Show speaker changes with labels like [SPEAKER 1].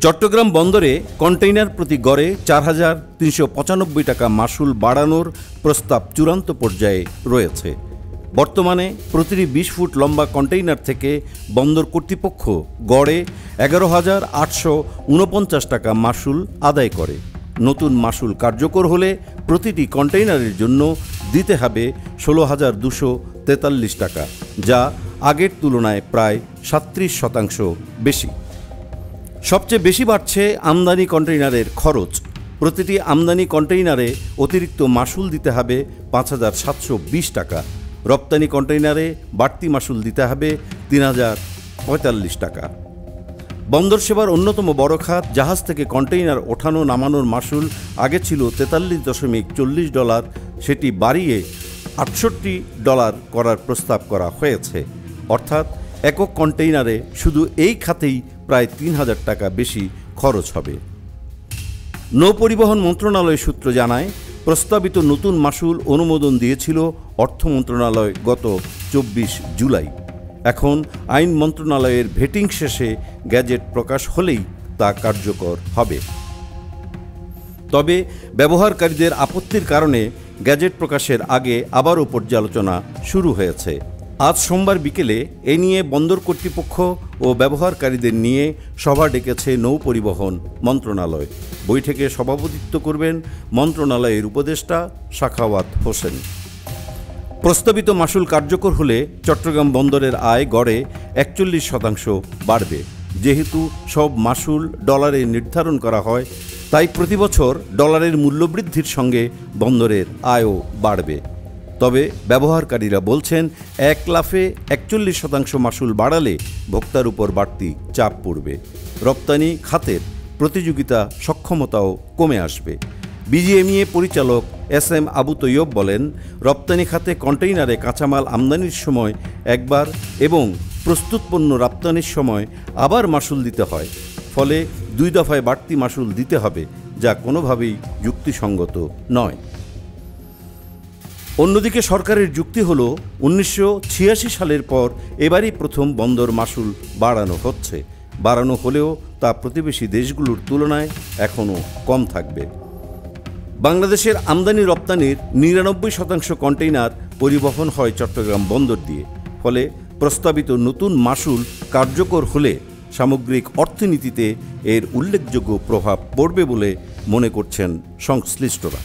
[SPEAKER 1] চট্টগ্রাম বন্দরে কন্টেইনার প্রতি গড়ে ৪,৩৯৫ টাকা মাশুল বাড়ানোর প্রস্তাব চূড়ান্ত পর্যায়ে রয়েছে। বর্তমানে প্রতিটি ২০ ফুট লম্বা কন্টেইনার থেকে বন্দর কর্তৃপক্ষ গড়ে ১১,৮৪৯ টাকা মাশুল আদায় করে। নতুন মাশুল কার্যকর হলে প্রতিটি কন্টেইনারের জন্য দিতে হবে ১৬,২৪৩ টাকা, যা আগের তুলনায় প্রায় ৩৭% বেশি। সবচেয়ে বেশি বাড়ছে আমদানি কন্টেইনারের খরচ। প্রতিটি আমদানি কন্টেইনারে অতিরিক্ত মাশুল দিতে হবে ৫,৭২০ টাকা। রপ্তানি কন্টেইনারে বাড়তি মাশুল দিতে হবে ৩,০৪৫ টাকা। বন্দর সেবার অন্যতম বড় খাত জাহাজ থেকে কন্টেইনার ওঠানো নামানোর মাশুল আগে ছিল $৪৩.৪০, সেটি বাড়িয়ে $৬৮ করার প্রস্তাব করা হয়েছে। অর্থাৎ একক কন্টেইনারে শুধু এই খাতেই প্রায় ৩,০০০ টাকা বেশি খরচ হবে। নৌপরিবহন মন্ত্রণালয় সূত্র জানায়, প্রস্তাবিত নতুন মাশুল অনুমোদন দিয়েছিল অর্থ মন্ত্রণালয় গত ২৪ জুলাই। এখন আইন মন্ত্রণালয়ের ভেটিং শেষে গ্যাজেট প্রকাশ হলেই তা কার্যকর হবে। তবে ব্যবহারকারীদের আপত্তির কারণে গ্যাজেট প্রকাশের আগে আবারও পর্যালোচনা শুরু হয়েছে। আজ সোমবার বিকেলে এ নিয়ে বন্দর কর্তৃপক্ষ ও ব্যবহারকারীদের নিয়ে সভা ডেকেছে নৌপরিবহন মন্ত্রণালয়। বৈঠকে সভাপতিত্ব করবেন মন্ত্রণালয়ের উপদেষ্টা সাখাওয়াত হোসেন। প্রস্তাবিত মাশুল কার্যকর হলে চট্টগ্রাম বন্দরের আয় গড়ে ৪১% বাড়বে। যেহেতু সব মাশুল ডলারে নির্ধারণ করা হয়, তাই প্রতিবছর ডলারের মূল্যবৃদ্ধির সঙ্গে বন্দরের আয়ও বাড়বে। তবে ব্যবহারকারীরা বলছেন, এক লাফে ৪১% মাশুল বাড়ালে ভোক্তার উপর বাড়তি চাপ পড়বে। রপ্তানি খাতের প্রতিযোগিতা সক্ষমতাও কমে আসবে। বিজিএমইএ পরিচালক এস.এম. আবু তৈয়ব বলেন, রপ্তানি খাতে কন্টেইনারে কাঁচামাল আমদানির সময় একবার এবং প্রস্তুত পণ্য রপ্তানির সময় আবার মাশুল দিতে হয়। ফলে ২ দফায় বাড়তি মাশুল দিতে হবে, যা কোনোভাবেই যুক্তিসঙ্গত নয়। অন্যদিকে সরকারের যুক্তি হল, ১৯৮৬ সালের পর এবারই প্রথম বন্দর মাশুল বাড়ানো হচ্ছে। বাড়ানো হলেও তা প্রতিবেশী দেশগুলোর তুলনায় এখনও কম থাকবে। বাংলাদেশের আমদানি রপ্তানির ৯৯% কন্টেইনার পরিবহন হয় চট্টগ্রাম বন্দর দিয়ে। ফলে প্রস্তাবিত নতুন মাশুল কার্যকর হলে সামগ্রিক অর্থনীতিতে এর উল্লেখযোগ্য প্রভাব পড়বে বলে মনে করছেন সংশ্লিষ্টরা।